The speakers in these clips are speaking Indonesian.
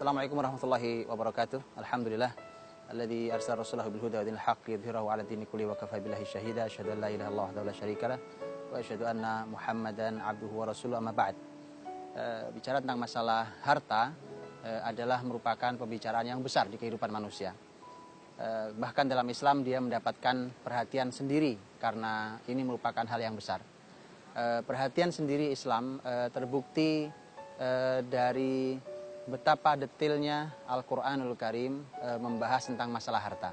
Assalamualaikum warahmatullahi wabarakatuh. Alhamdulillah alladzi arsala rasulahu bil huda wa dinil haqqi yudhhirahu 'ala dini kulli wa kafa billahi syahida. Asyhadu an la ilaha illallah wahdahu la syarikalah wa asyhadu anna Muhammadan 'abduhu wa rasuluhu, amma ba'd. Bicara tentang masalah harta adalah merupakan pembicaraan yang besar di kehidupan manusia. Bahkan dalam Islam dia mendapatkan perhatian sendiri karena ini merupakan hal yang besar. Perhatian sendiri Islam terbukti dari betapa detailnya Al-Quranul Karim membahas tentang masalah harta.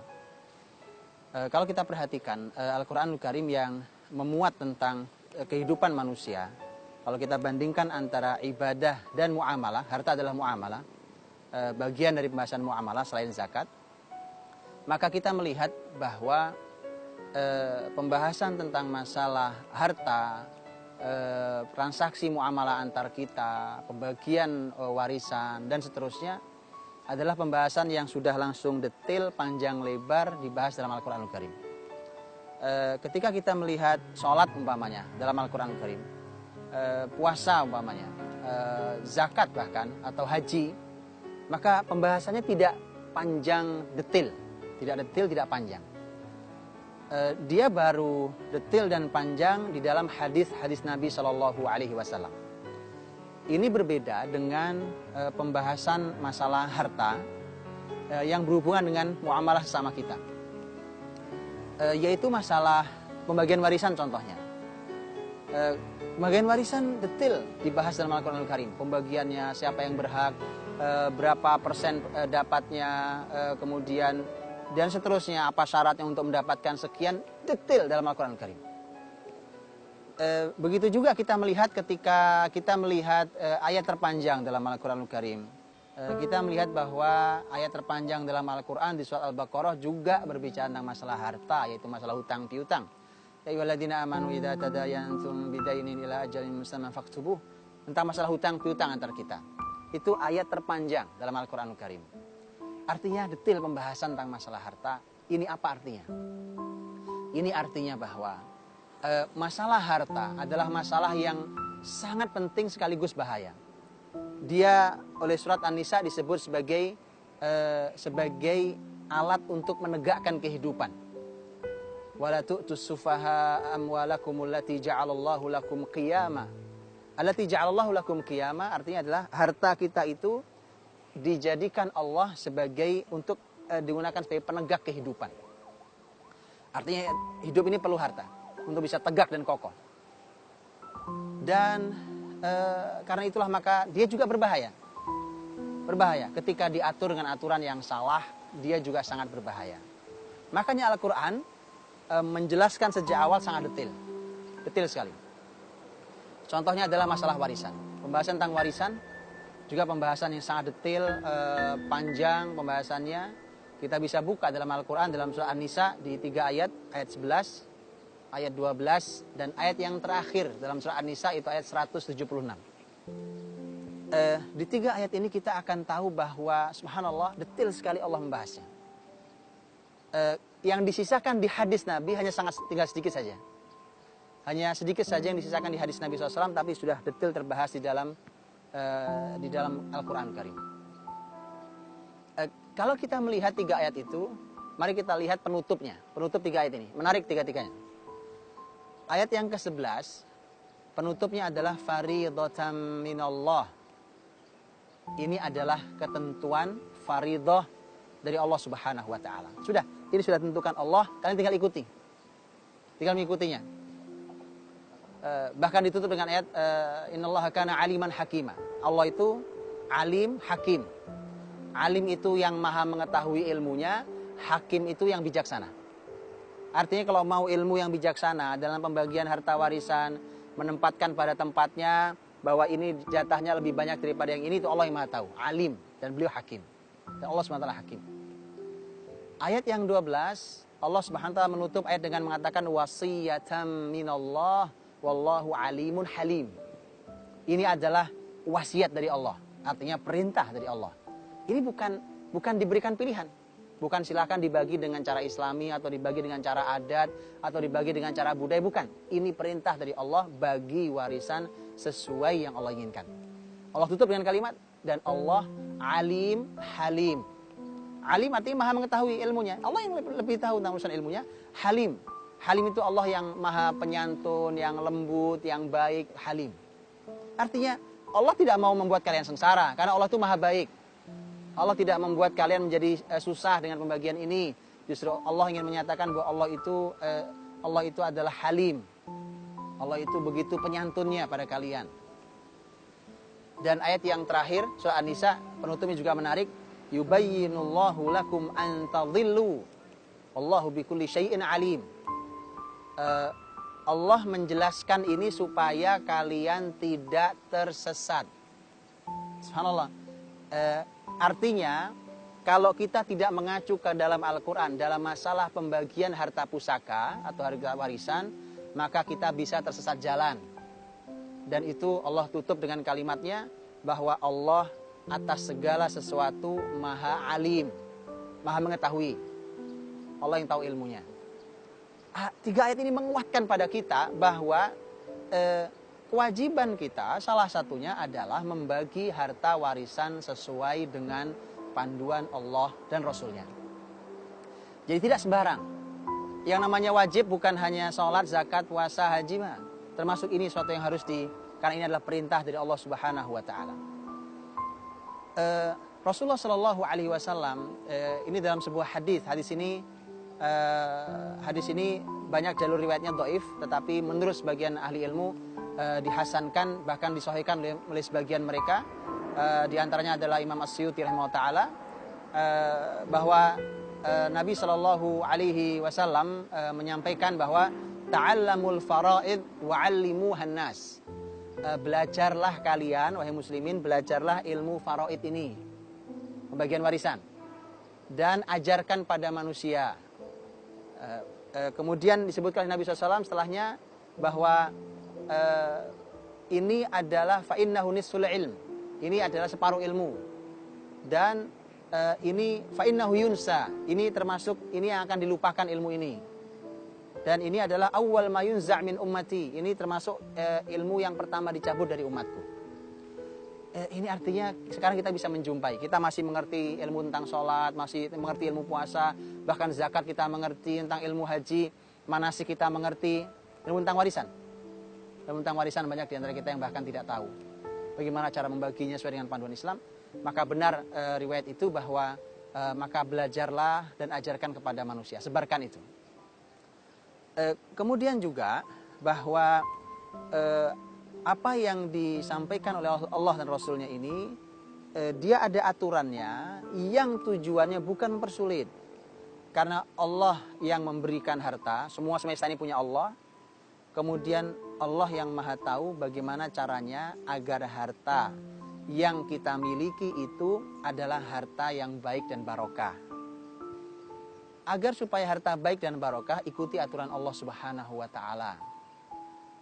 Kalau kita perhatikan Al-Quranul Karim yang memuat tentang kehidupan manusia, kalau kita bandingkan antara ibadah dan muamalah, harta adalah muamalah, bagian dari pembahasan muamalah selain zakat, maka kita melihat bahwa pembahasan tentang masalah harta, transaksi muamalah antar kita, pembagian warisan dan seterusnya adalah pembahasan yang sudah langsung detail, panjang lebar dibahas dalam Al-Quranul Karim. Ketika kita melihat sholat umpamanya dalam Al-Quranul Karim, puasa umpamanya, zakat bahkan atau haji, maka pembahasannya tidak panjang detail, tidak panjang. Dia baru detail dan panjang di dalam hadis-hadis Nabi Shallallahu Alaihi Wasallam. Ini berbeda dengan pembahasan masalah harta yang berhubungan dengan muamalah sesama kita, yaitu masalah pembagian warisan contohnya. Pembagian warisan detail dibahas dalam Al-Quranul Karim. Pembagiannya, siapa yang berhak, berapa persen dapatnya, kemudian dan seterusnya, apa syaratnya untuk mendapatkan sekian, detail dalam Al-Quran Al-Karim. Begitu juga kita melihat ketika kita melihat ayat terpanjang dalam Al-Quran Al-Karim. Kita melihat bahwa ayat terpanjang dalam Al-Quran di surat Al-Baqarah juga berbicara tentang masalah harta, yaitu masalah hutang piutang. Ya ayyuhalladzina amanu idza tadayantum bidainin ila ajalin musamman faktubuh. Tentang masalah hutang piutang antar kita. Itu ayat terpanjang dalam Al-Quran Al-Karim. Artinya detail pembahasan tentang masalah harta. Ini apa artinya? Ini artinya bahwa masalah harta adalah masalah yang sangat penting sekaligus bahaya. Dia oleh surat An-Nisa disebut sebagai alat untuk menegakkan kehidupan. Wala tu'tus sufaha amwalakum allati ja'alallahu lakum qiyama. Allati ja'alallahu lakum qiyama artinya adalah harta kita itu dijadikan Allah sebagai untuk digunakan sebagai penegak kehidupan. Artinya hidup ini perlu harta untuk bisa tegak dan kokoh. Dan karena itulah maka dia juga berbahaya. Berbahaya ketika diatur dengan aturan yang salah, dia juga sangat berbahaya. Makanya Al-Quran menjelaskan sejak awal sangat detail sekali. Contohnya adalah masalah warisan. Pembahasan tentang warisan juga pembahasan yang sangat detail, panjang pembahasannya. Kita bisa buka dalam Al-Quran dalam surah An-Nisa di 3 ayat, ayat 11, ayat 12, dan ayat yang terakhir dalam surah An-Nisa itu ayat 176. Di 3 ayat ini kita akan tahu bahwa subhanallah detail sekali Allah membahasnya. Yang disisakan di hadis Nabi hanya tinggal sedikit saja. Hanya sedikit saja yang disisakan di hadis Nabi SAW, tapi sudah detail terbahas di dalam Al-Quran Karim. Kalau kita melihat 3 ayat itu, mari kita lihat penutupnya. Penutup 3 ayat ini, menarik tiga-tiganya. Ayat yang ke-11, penutupnya adalah faridatan minallah. Ini adalah ketentuan faridah dari Allah Subhanahu wa taala. Sudah, ini sudah tentukan Allah, kalian tinggal ikuti. Tinggal mengikutinya. Bahkan ditutup dengan ayat innallaha kana aliman hakima. Allah itu alim, hakim. Alim itu yang maha mengetahui ilmunya, hakim itu yang bijaksana. Artinya kalau mau ilmu yang bijaksana dalam pembagian harta warisan, menempatkan pada tempatnya bahwa ini jatahnya lebih banyak daripada yang ini, itu Allah yang maha tahu, alim, dan beliau hakim. Dan Allah SWT hakim. Ayat yang 12, Allah SWT menutup ayat dengan mengatakan wasiyatan minallah wallahu alimun halim. Ini adalah wasiat dari Allah, artinya perintah dari Allah. Ini bukan diberikan pilihan. Bukan silakan dibagi dengan cara Islami atau dibagi dengan cara adat atau dibagi dengan cara budaya, bukan. Ini perintah dari Allah, bagi warisan sesuai yang Allah inginkan. Allah tutup dengan kalimat dan Allah alim halim. Alim artinya maha mengetahui ilmunya. Allah yang lebih tahu tentang urusan ilmunya. Halim. Halim itu Allah yang maha penyantun, yang lembut, yang baik, halim. Artinya Allah tidak mau membuat kalian sengsara karena Allah itu maha baik. Allah tidak membuat kalian menjadi susah dengan pembagian ini. Justru Allah ingin menyatakan bahwa Allah itu adalah halim. Allah itu begitu penyantunnya pada kalian. Dan ayat yang terakhir surah An-Nisa penutupnya juga menarik. Yubayyinullahu lakum an tadhillu. Wallahu bikulli syai'in alim. Allah menjelaskan ini supaya kalian tidak tersesat. Subhanallah. Artinya kalau kita tidak mengacu ke dalam Al-Quran dalam masalah pembagian harta pusaka atau harta warisan, maka kita bisa tersesat jalan. Dan itu Allah tutup dengan kalimatnya bahwa Allah atas segala sesuatu maha alim, maha mengetahui. Allah yang tahu ilmunya. 3 ayat ini menguatkan pada kita bahwa kewajiban kita salah satunya adalah membagi harta warisan sesuai dengan panduan Allah dan Rasulnya. Jadi tidak sembarang. Yang namanya wajib bukan hanya sholat, zakat, puasa, haji, termasuk ini sesuatu yang harus karena ini adalah perintah dari Allah Subhanahu Wa Taala. Rasulullah Shallallahu Alaihi Wasallam ini dalam sebuah hadis ini banyak jalur riwayatnya dhaif, tetapi menurut sebagian ahli ilmu dihasankan bahkan disahihkan oleh sebagian mereka. Di antaranya adalah Imam As-Suyuti rahimahullah taala bahwa Nabi Shallallahu Alaihi Wasallam menyampaikan bahwa ta'allamul faraid wa'allimuhan nas. Belajarlah kalian wahai muslimin, belajarlah ilmu faraid ini, pembagian warisan, dan ajarkan pada manusia. Kemudian disebutkan Nabi SAW setelahnya bahwa ini adalah fa'innahu nisful ilm, ini adalah separuh ilmu, dan ini fa'innahu yunsa, ini termasuk ini yang akan dilupakan ilmu ini, dan ini adalah awwal ma yunza' min ummati, ini termasuk ilmu yang pertama dicabut dari umatku. Ini artinya sekarang kita bisa menjumpai, kita masih mengerti ilmu tentang sholat, masih mengerti ilmu puasa, bahkan zakat kita mengerti, tentang ilmu haji, manasik kita mengerti, ilmu tentang warisan. Ilmu tentang warisan banyak di antara kita yang bahkan tidak tahu bagaimana cara membaginya sesuai dengan panduan Islam. Maka benar riwayat itu bahwa maka belajarlah dan ajarkan kepada manusia, sebarkan itu. Kemudian juga bahwa apa yang disampaikan oleh Allah dan Rasulnya ini, dia ada aturannya yang tujuannya bukan mempersulit. Karena Allah yang memberikan harta, semua semesta ini punya Allah. Kemudian Allah yang maha tahu bagaimana caranya agar harta yang kita miliki itu adalah harta yang baik dan barokah. Agar supaya harta baik dan barokah, ikuti aturan Allah Subhanahu wa Ta'ala.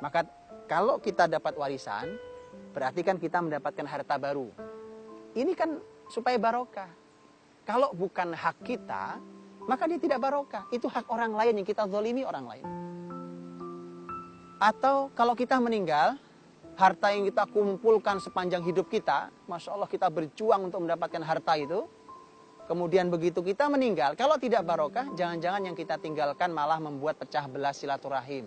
Maka kalau kita dapat warisan, berarti kan kita mendapatkan harta baru. Ini kan supaya barokah. Kalau bukan hak kita, maka dia tidak barokah. Itu hak orang lain yang kita zalimi orang lain. Atau kalau kita meninggal, harta yang kita kumpulkan sepanjang hidup kita, Masya Allah kita berjuang untuk mendapatkan harta itu. Kemudian begitu kita meninggal, kalau tidak barokah, jangan-jangan yang kita tinggalkan malah membuat pecah belah silaturahim.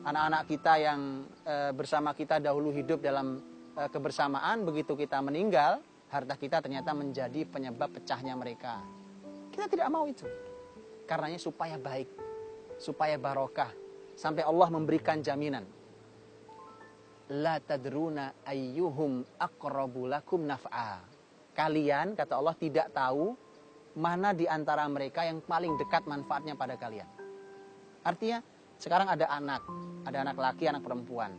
Anak-anak kita yang bersama kita dahulu hidup dalam kebersamaan, begitu kita meninggal, harta kita ternyata menjadi penyebab pecahnya mereka. Kita tidak mau itu. Karenanya supaya baik, supaya barokah. Sampai Allah memberikan jaminan. La tadruna ayyuhum aqrabu lakum naf'a. Kalian, kata Allah, tidak tahu mana di antara mereka yang paling dekat manfaatnya pada kalian. Artinya, sekarang ada anak laki, anak perempuan.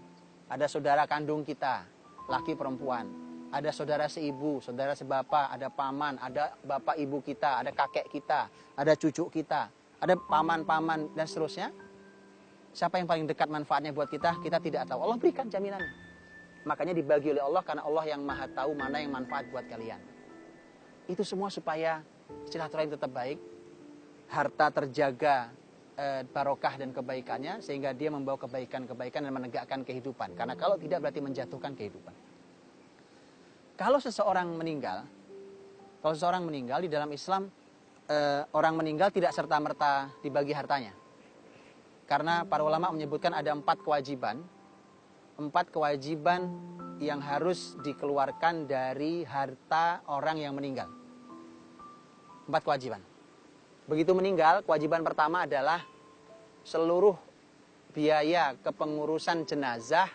Ada saudara kandung kita, laki perempuan. Ada saudara seibu, saudara sebapa, ada paman, ada bapak ibu kita, ada kakek kita, ada cucu kita, ada paman-paman dan seterusnya. Siapa yang paling dekat manfaatnya buat kita, kita tidak tahu. Allah berikan jaminannya. Makanya dibagi oleh Allah karena Allah yang maha tahu mana yang manfaat buat kalian. Itu semua supaya silaturahim tetap baik, harta terjaga, barokah dan kebaikannya, sehingga dia membawa kebaikan-kebaikan dan menegakkan kehidupan. Karena kalau tidak berarti menjatuhkan kehidupan. Kalau seseorang meninggal di dalam Islam, orang meninggal tidak serta-merta dibagi hartanya. Karena para ulama menyebutkan ada 4 kewajiban yang harus dikeluarkan dari harta orang yang meninggal. 4 kewajiban. Begitu meninggal, kewajiban pertama adalah seluruh biaya kepengurusan jenazah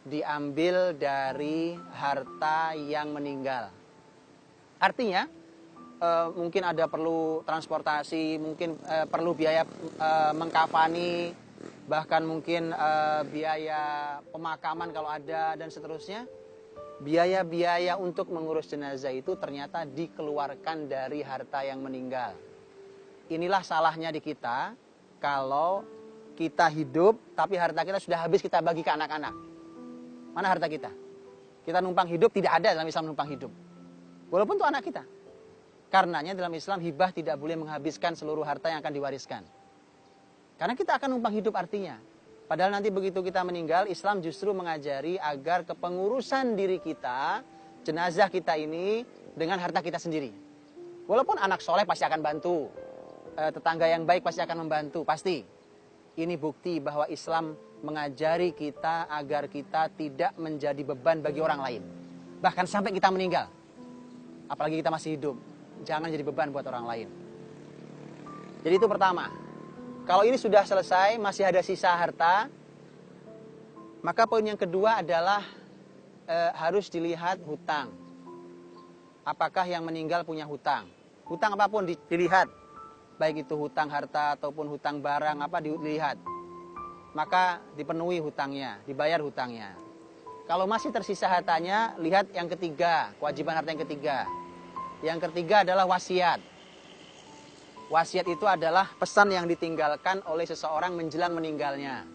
diambil dari harta yang meninggal. Artinya, mungkin ada perlu transportasi, mungkin perlu biaya mengkafani, bahkan mungkin biaya pemakaman kalau ada, dan seterusnya. Biaya-biaya untuk mengurus jenazah itu ternyata dikeluarkan dari harta yang meninggal. Inilah salahnya di kita, kalau kita hidup tapi harta kita sudah habis kita bagi ke anak-anak. Mana harta kita? Kita numpang hidup, tidak ada dalam Islam numpang hidup. Walaupun itu anak kita. Karenanya dalam Islam hibah tidak boleh menghabiskan seluruh harta yang akan diwariskan. Karena kita akan numpang hidup artinya. Padahal nanti begitu kita meninggal, Islam justru mengajari agar kepengurusan diri kita, jenazah kita ini dengan harta kita sendiri. Walaupun anak soleh pasti akan bantu, tetangga yang baik pasti akan membantu, pasti. Ini bukti bahwa Islam mengajari kita agar kita tidak menjadi beban bagi orang lain. Bahkan sampai kita meninggal. Apalagi kita masih hidup. Jangan jadi beban buat orang lain. Jadi itu pertama. Kalau ini sudah selesai, masih ada sisa harta, maka poin yang kedua adalah harus dilihat hutang. Apakah yang meninggal punya hutang? Hutang apapun dilihat. Baik itu hutang harta ataupun hutang barang, apa dilihat. Maka dipenuhi hutangnya, dibayar hutangnya. Kalau masih tersisa hartanya, lihat yang ketiga, kewajiban harta yang ketiga. Yang ketiga adalah wasiat. Wasiat itu adalah pesan yang ditinggalkan oleh seseorang menjelang meninggalnya.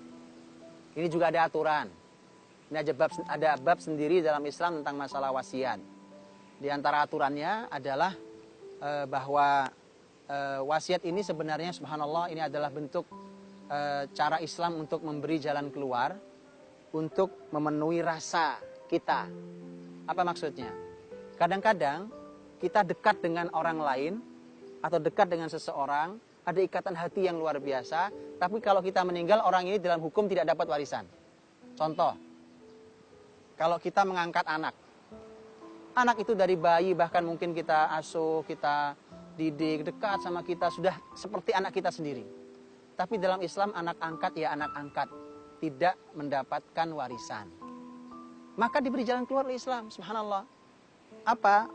Ini juga ada aturan. Ini ada bab sendiri dalam Islam tentang masalah wasiat. Di antara aturannya adalah bahwa wasiat ini sebenarnya subhanallah ini adalah bentuk cara Islam untuk memberi jalan keluar, untuk memenuhi rasa kita. Apa maksudnya? Kadang-kadang kita dekat dengan orang lain atau dekat dengan seseorang, ada ikatan hati yang luar biasa, tapi kalau kita meninggal, orang ini dalam hukum tidak dapat warisan. Contoh, kalau kita mengangkat anak itu dari bayi, bahkan mungkin kita asuh, kita didik, dekat sama kita, sudah seperti anak kita sendiri. Tapi dalam Islam, anak angkat ya anak angkat, tidak mendapatkan warisan. Maka diberi jalan keluar oleh Islam, subhanallah. Apa?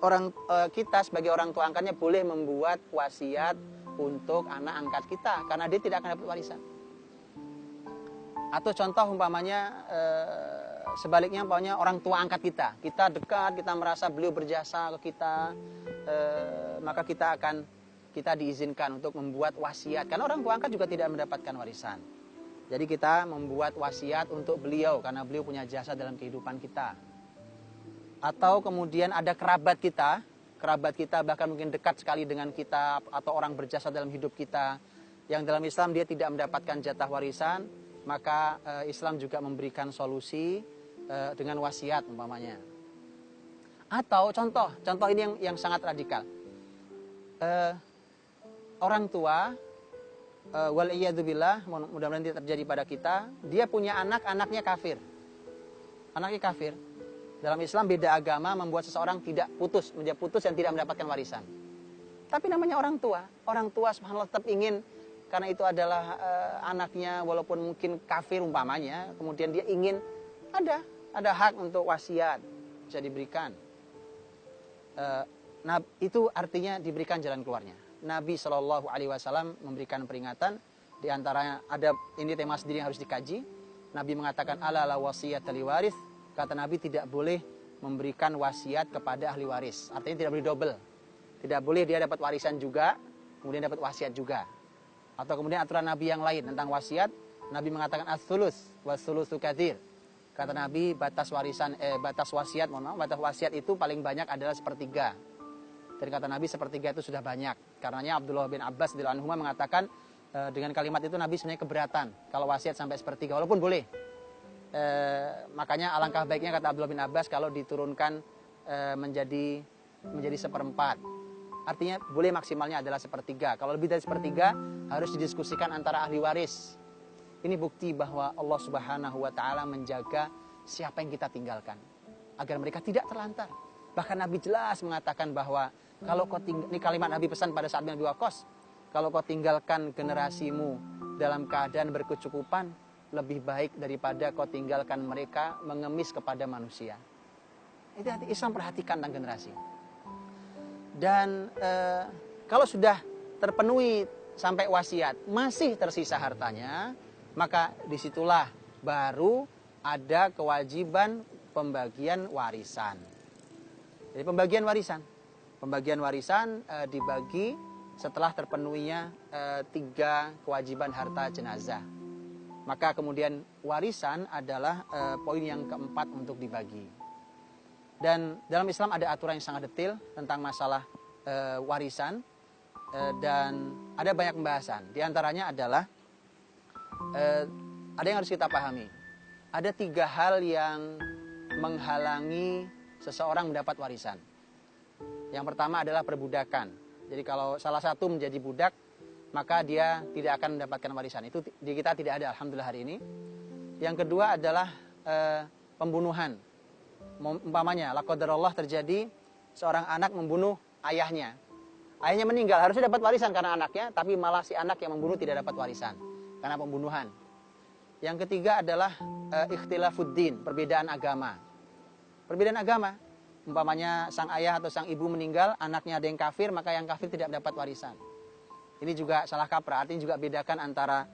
Kita sebagai orang tua angkatnya boleh membuat wasiat untuk anak angkat kita, karena dia tidak akan dapat warisan. Atau contoh umpamanya sebaliknya, umpamanya orang tua angkat kita dekat, kita merasa beliau berjasa ke kita, maka kita diizinkan untuk membuat wasiat, karena orang tua angkat juga tidak mendapatkan warisan. Jadi kita membuat wasiat untuk beliau, karena beliau punya jasa dalam kehidupan kita. Atau kemudian ada kerabat kita bahkan mungkin dekat sekali dengan kita, atau orang berjasa dalam hidup kita, yang dalam Islam dia tidak mendapatkan jatah warisan, maka Islam juga memberikan solusi dengan wasiat umpamanya. Atau contoh ini yang sangat radikal. Orang tua, waliyadzubillah, mudah-mudahan tidak terjadi pada kita, dia punya anaknya kafir. Anaknya kafir. Dalam Islam beda agama membuat seseorang menjadi putus dan tidak mendapatkan warisan. Tapi namanya orang tua subhanallah tetap ingin, karena itu adalah anaknya walaupun mungkin kafir umpamanya, kemudian dia ingin ada hak untuk wasiat bisa diberikan. Nah itu artinya diberikan jalan keluarnya. Nabi SAW memberikan peringatan, di antaranya ada ini tema sendiri yang harus dikaji. Nabi mengatakan ala la wasiyata liwaris. Kata Nabi tidak boleh memberikan wasiat kepada ahli waris. Artinya tidak boleh double. Tidak boleh dia dapat warisan juga, kemudian dapat wasiat juga. Atau kemudian aturan Nabi yang lain tentang wasiat, Nabi mengatakan as-sulus was-sulusu katsir. Kata Nabi batas wasiat itu paling banyak adalah sepertiga. Dan kata Nabi sepertiga itu sudah banyak. Karenanya Abdullah bin Abbas radhiyallahu anhu mengatakan dengan kalimat itu Nabi sebenarnya keberatan kalau wasiat sampai sepertiga, walaupun boleh. Makanya alangkah baiknya kata Abdullah bin Abbas kalau diturunkan menjadi seperempat. Artinya boleh maksimalnya adalah sepertiga. Kalau lebih dari sepertiga harus didiskusikan antara ahli waris. Ini bukti bahwa Allah Subhanahu wa taala menjaga siapa yang kita tinggalkan agar mereka tidak terlantar. Bahkan Nabi jelas mengatakan bahwa kalau kau ini kalimat Nabi pesan pada saat bin Abi Waqqas, kalau kau tinggalkan generasimu dalam keadaan berkecukupan, lebih baik daripada kau tinggalkan mereka mengemis kepada manusia. Itu Islam perhatikan tentang generasi. Dan kalau sudah terpenuhi sampai wasiat, masih tersisa hartanya, maka disitulah baru ada kewajiban pembagian warisan. Jadi pembagian warisan dibagi setelah terpenuhinya 3 kewajiban harta jenazah. Maka kemudian warisan adalah poin yang keempat untuk dibagi. Dan dalam Islam ada aturan yang sangat detail tentang masalah warisan dan ada banyak pembahasan. Di antaranya adalah ada yang harus kita pahami. Ada 3 hal yang menghalangi seseorang mendapat warisan. Yang pertama adalah perbudakan. Jadi kalau salah satu menjadi budak, maka dia tidak akan mendapatkan warisan. Itu di kita tidak ada, alhamdulillah hari ini. Yang kedua adalah pembunuhan. Umpamanya, la qadarullah terjadi seorang anak membunuh ayahnya. Ayahnya meninggal, harusnya dapat warisan karena anaknya, tapi malah si anak yang membunuh tidak dapat warisan karena pembunuhan. Yang ketiga adalah ikhtilafuddin, perbedaan agama. Perbedaan agama, umpamanya sang ayah atau sang ibu meninggal, anaknya ada yang kafir, maka yang kafir tidak dapat warisan. Ini juga salah kaprah, artinya juga bedakan antara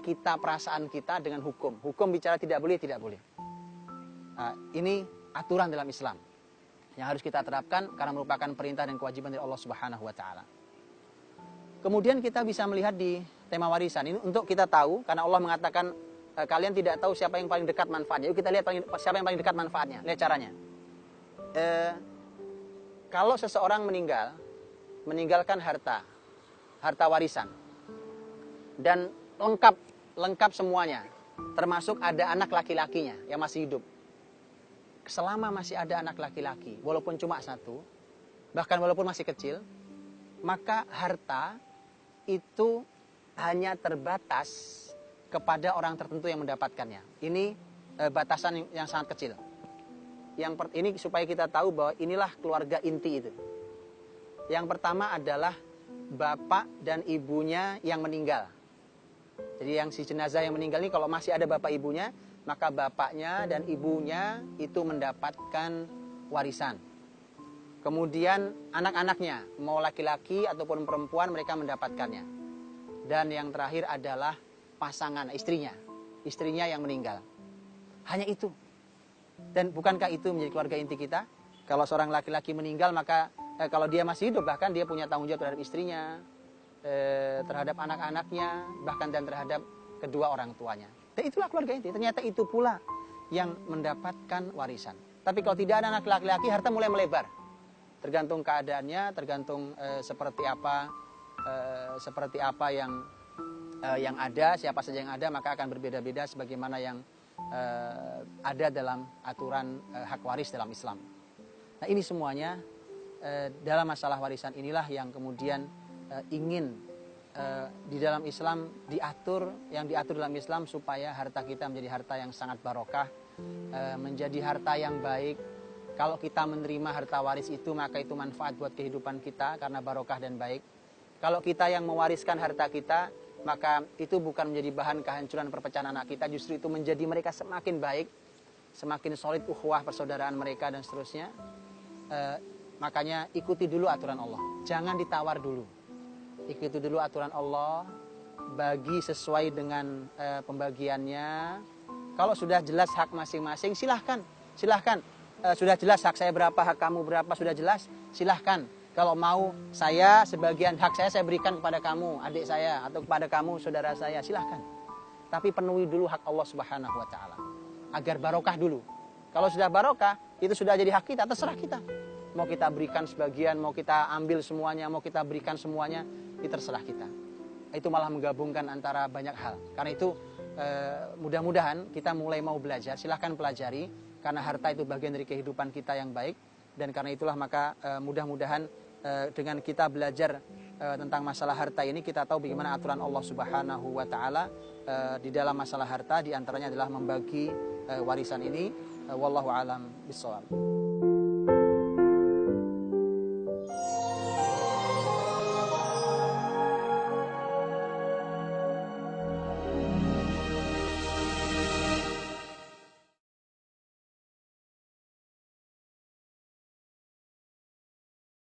kita, perasaan kita dengan hukum. Hukum bicara tidak boleh, tidak boleh. Ini aturan dalam Islam yang harus kita terapkan karena merupakan perintah dan kewajiban dari Allah Subhanahu wa taala. Kemudian kita bisa melihat di tema warisan ini untuk kita tahu, karena Allah mengatakan kalian tidak tahu siapa yang paling dekat manfaatnya. Yuk kita lihat siapa yang paling dekat manfaatnya. Lihat caranya. Kalau seseorang meninggalkan harta warisan dan lengkap semuanya, termasuk ada anak laki-lakinya yang masih hidup. Selama masih ada anak laki-laki, walaupun cuma 1, bahkan walaupun masih kecil, maka harta itu hanya terbatas kepada orang tertentu yang mendapatkannya. Ini batasan yang sangat kecil. Ini supaya kita tahu bahwa inilah keluarga inti itu. Yang pertama adalah bapak dan ibunya yang meninggal. Jadi yang si jenazah yang meninggal ini kalau masih ada bapak ibunya, maka bapaknya dan ibunya itu mendapatkan warisan. Kemudian anak-anaknya, mau laki-laki ataupun perempuan, mereka mendapatkannya. Dan yang terakhir adalah pasangan, istrinya yang meninggal. Hanya itu. Dan bukankah itu menjadi keluarga inti kita? Kalau seorang laki-laki meninggal, maka kalau dia masih hidup, bahkan dia punya tanggung jawab terhadap istrinya, terhadap anak-anaknya, bahkan dan terhadap kedua orang tuanya. Dan itulah keluarga inti. Ternyata itu pula yang mendapatkan warisan. Tapi kalau tidak ada anak laki-laki, harta mulai melebar. Tergantung keadaannya, tergantung seperti apa yang ada, siapa saja yang ada, maka akan berbeda-beda sebagaimana yang ada dalam aturan hak waris dalam Islam. Nah, ini semuanya dalam masalah warisan inilah yang kemudian ingin di dalam Islam yang diatur dalam Islam supaya harta kita menjadi harta yang sangat barokah, menjadi harta yang baik. Kalau kita menerima harta waris itu, maka itu manfaat buat kehidupan kita karena barokah dan baik. Kalau kita yang mewariskan harta kita, maka itu bukan menjadi bahan kehancuran perpecahan anak kita, justru itu menjadi mereka semakin baik, semakin solid ukhuwah persaudaraan mereka dan seterusnya. Makanya ikuti dulu aturan Allah, jangan ditawar dulu. Ikuti dulu aturan Allah, bagi sesuai dengan pembagiannya. Kalau sudah jelas hak masing-masing, silahkan. Sudah jelas hak saya berapa, hak kamu berapa, sudah jelas, silahkan. Kalau mau saya, sebagian hak saya berikan kepada kamu, adik saya, atau kepada kamu, saudara saya, silahkan. Tapi penuhi dulu hak Allah Subhanahu wa ta'ala, agar barokah dulu. Kalau sudah barokah, itu sudah jadi hak kita, terserah kita. Mau kita berikan sebagian, mau kita ambil semuanya, mau kita berikan semuanya, itu terserah kita. Itu malah menggabungkan antara banyak hal. Karena itu mudah-mudahan kita mulai mau belajar, silahkan pelajari, karena harta itu bagian dari kehidupan kita yang baik. Dan karena itulah maka mudah-mudahan dengan kita belajar tentang masalah harta ini, kita tahu bagaimana aturan Allah Subhanahu wa taala di dalam masalah harta, di antaranya adalah membagi warisan ini. Wallahu alam bishawab.